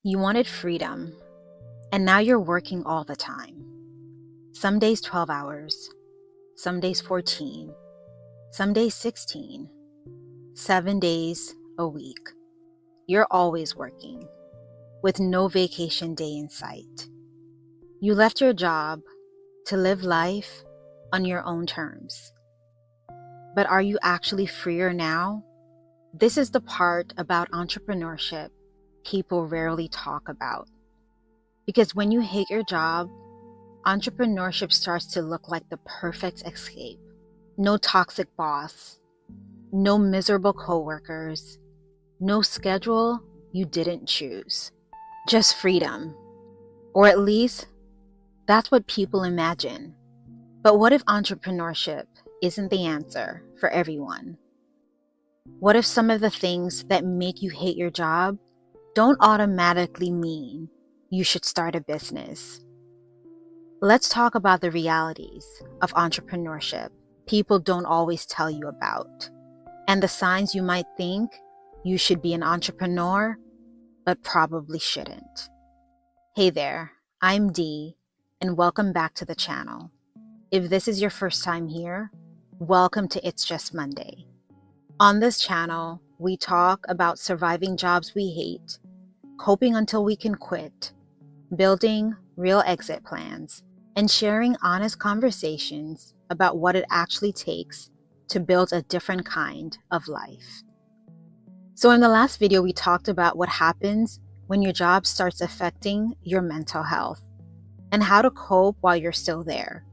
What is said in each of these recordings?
You wanted freedom, and now you're working all the time. Some days 12 hours, some days 14, some days 16, 7 days a week. You're always working, with no vacation day in sight. You left your job to live life on your own terms. But are you actually freer now? This is the part about entrepreneurship people rarely talk about. Because when you hate your job, entrepreneurship starts to look like the perfect escape. No toxic boss, no miserable coworkers, no schedule you didn't choose. Just freedom. Or at least, that's what people imagine. But what if entrepreneurship isn't the answer for everyone? What if some of the things that make you hate your job don't automatically mean you should start a business? Let's talk about the realities of entrepreneurship people don't always tell you about, and the signs you might think you should be an entrepreneur, but probably shouldn't. Hey there, I'm Dee, and welcome back to the channel. If this is your first time here, welcome to It's Just Monday. On this channel, we talk about surviving jobs we hate, coping until we can quit, building real exit plans, and sharing honest conversations about what it actually takes to build a different kind of life. So in the last video, we talked about what happens when your job starts affecting your mental health and how to cope while you're still there.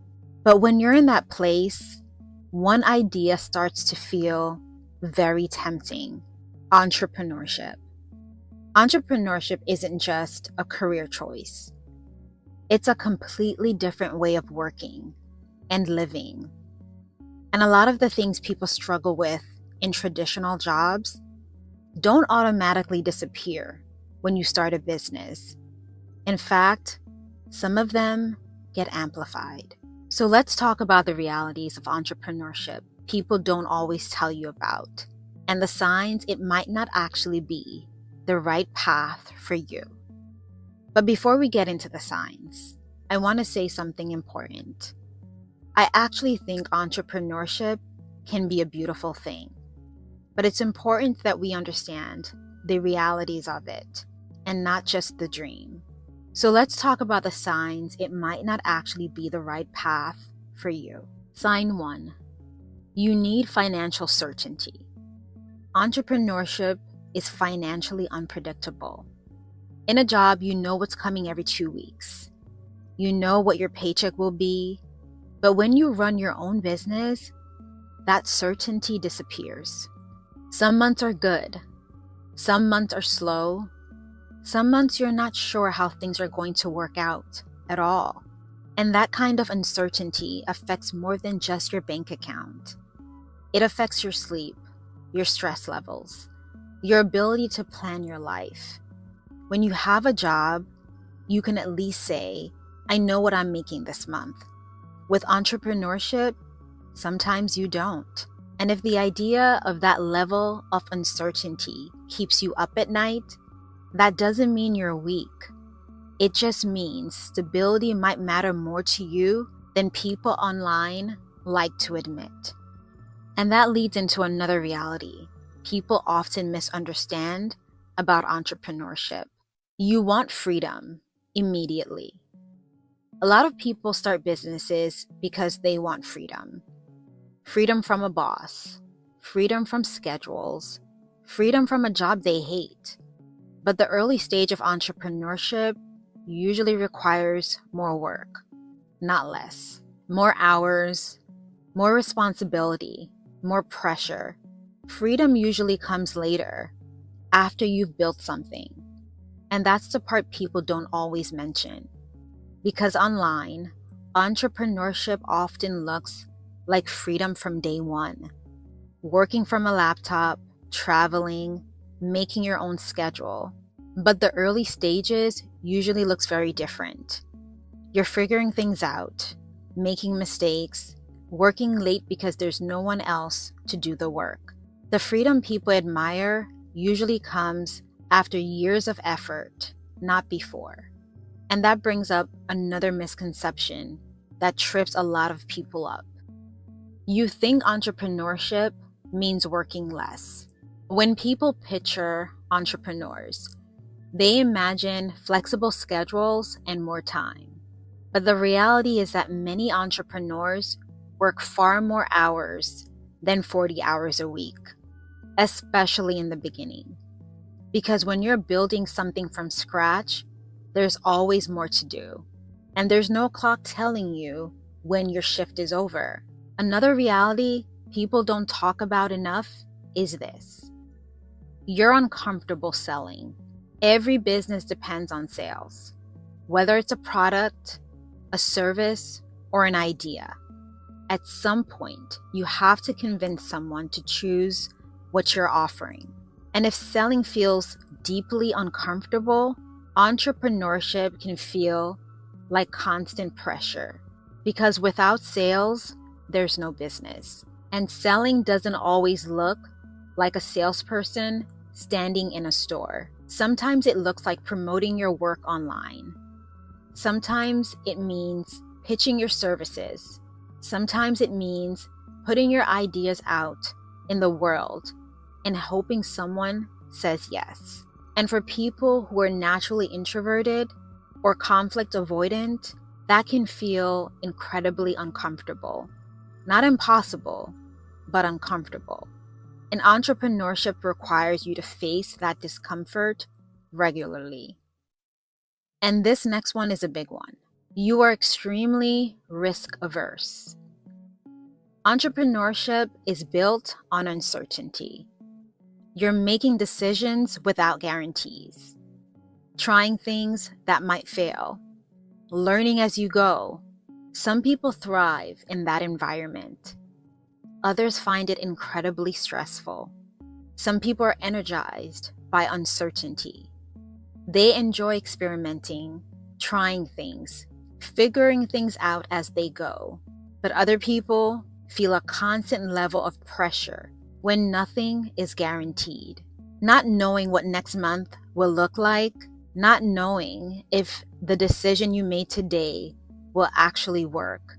But when you're in that place, one idea starts to feel very tempting: entrepreneurship. Entrepreneurship isn't just a career choice. It's a completely different way of working and living. And a lot of the things people struggle with in traditional jobs don't automatically disappear when you start a business. In fact, some of them get amplified. So let's talk about the realities of entrepreneurship people don't always tell you about, and the signs it might not actually be the right path for you. But before we get into the signs, I want to say something important. I actually think entrepreneurship can be a beautiful thing, but it's important that we understand the realities of it and not just the dream. So let's talk about the signs it might not actually be the right path for you. Sign 1. You need financial certainty. Entrepreneurship is financially unpredictable. In a job, you know what's coming every 2 weeks. You know what your paycheck will be. But when you run your own business, that certainty disappears. Some months are good. Some months are slow. Some months you're not sure how things are going to work out at all. And that kind of uncertainty affects more than just your bank account. It affects your sleep, your stress levels, your ability to plan your life. When you have a job, you can at least say, I know what I'm making this month. With entrepreneurship, sometimes you don't. And if the idea of that level of uncertainty keeps you up at night, that doesn't mean you're weak. It just means stability might matter more to you than people online like to admit. And that leads into another reality people often misunderstand about entrepreneurship. You want freedom immediately. A lot of people start businesses because they want freedom. Freedom from a boss, freedom from schedules, freedom from a job they hate. But the early stage of entrepreneurship usually requires more work, not less. More hours, more responsibility, more pressure. Freedom usually comes later, after you've built something. And that's the part people don't always mention. Because online, entrepreneurship often looks like freedom from day one. Working from a laptop, traveling, making your own schedule. But the early stages usually looks very different. You're figuring things out, making mistakes, working late because there's no one else to do the work. The freedom people admire usually comes after years of effort, not before. And that brings up another misconception that trips a lot of people up. You think entrepreneurship means working less. When people picture entrepreneurs, they imagine flexible schedules and more time. But the reality is that many entrepreneurs work far more hours than 40 hours a week, especially in the beginning. Because when you're building something from scratch, there's always more to do. And there's no clock telling you when your shift is over. Another reality people don't talk about enough is this. You're uncomfortable selling. Every business depends on sales, whether it's a product, a service, or an idea. At some point, you have to convince someone to choose what you're offering. And if selling feels deeply uncomfortable, entrepreneurship can feel like constant pressure. Because without sales, there's no business. And selling doesn't always look like a salesperson standing in a store. Sometimes it looks like promoting your work online. Sometimes it means pitching your services. Sometimes it means putting your ideas out in the world and hoping someone says yes. And for people who are naturally introverted or conflict avoidant, that can feel incredibly uncomfortable. Not impossible, but uncomfortable. And entrepreneurship requires you to face that discomfort regularly. And this next one is a big one. You are extremely risk averse. Entrepreneurship is built on uncertainty. You're making decisions without guarantees, trying things that might fail, learning as you go. Some people thrive in that environment. Others find it incredibly stressful. Some people are energized by uncertainty. They enjoy experimenting, trying things, figuring things out as they go. But other people feel a constant level of pressure when nothing is guaranteed. Not knowing what next month will look like, not knowing if the decision you made today will actually work.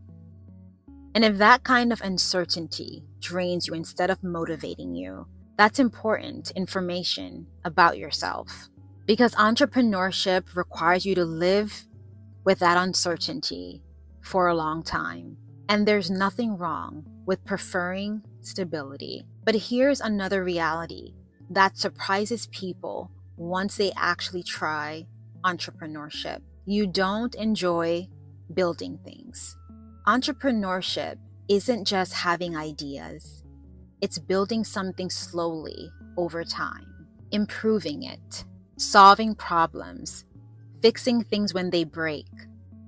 And if that kind of uncertainty drains you instead of motivating you, that's important information about yourself. Because entrepreneurship requires you to live with that uncertainty for a long time. And there's nothing wrong with preferring stability. But here's another reality that surprises people once they actually try entrepreneurship. You don't enjoy building things. Entrepreneurship isn't just having ideas. It's building something slowly over time, improving it, solving problems, fixing things when they break.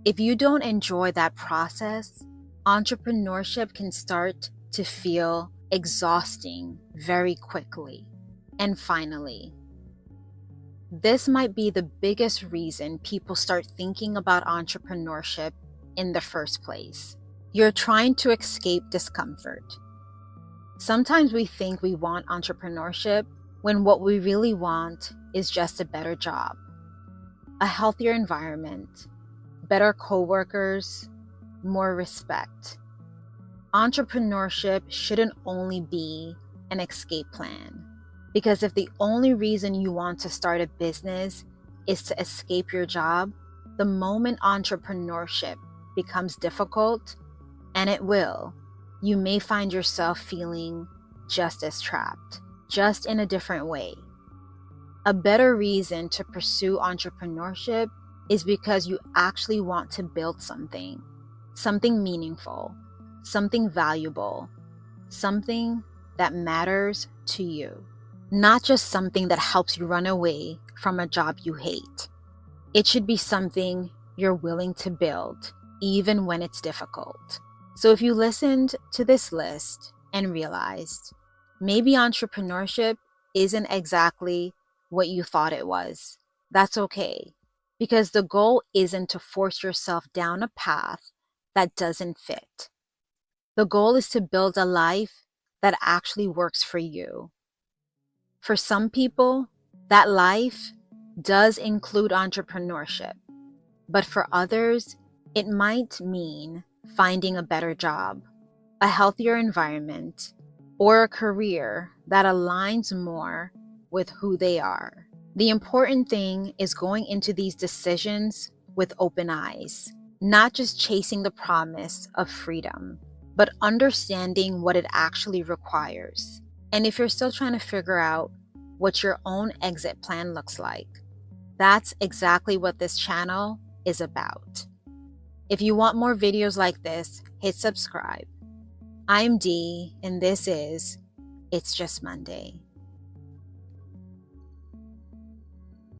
If you don't enjoy that process, entrepreneurship can start to feel exhausting very quickly. And finally, this might be the biggest reason people start thinking about entrepreneurship in the first place. You're trying to escape discomfort. Sometimes we think we want entrepreneurship when what we really want is just a better job, a healthier environment, better coworkers, more respect. Entrepreneurship shouldn't only be an escape plan. Because if the only reason you want to start a business is to escape your job, the moment entrepreneurship becomes difficult, and it will, you may find yourself feeling just as trapped, just in a different way. A better reason to pursue entrepreneurship is because you actually want to build something meaningful, something valuable, something that matters to you. Not just something that helps you run away from a job you hate. It should be something you're willing to build, even when it's difficult. So if you listened to this list and realized maybe entrepreneurship isn't exactly what you thought it was, that's okay. Because the goal isn't to force yourself down a path that doesn't fit. The goal is to build a life that actually works for you. For some people, that life does include entrepreneurship, but for others, it might mean finding a better job, a healthier environment, or a career that aligns more with who they are. The important thing is going into these decisions with open eyes, not just chasing the promise of freedom, but understanding what it actually requires. And if you're still trying to figure out what your own exit plan looks like, that's exactly what this channel is about. If you want more videos like this, hit subscribe. I'm Dee, and this is It's Just Monday.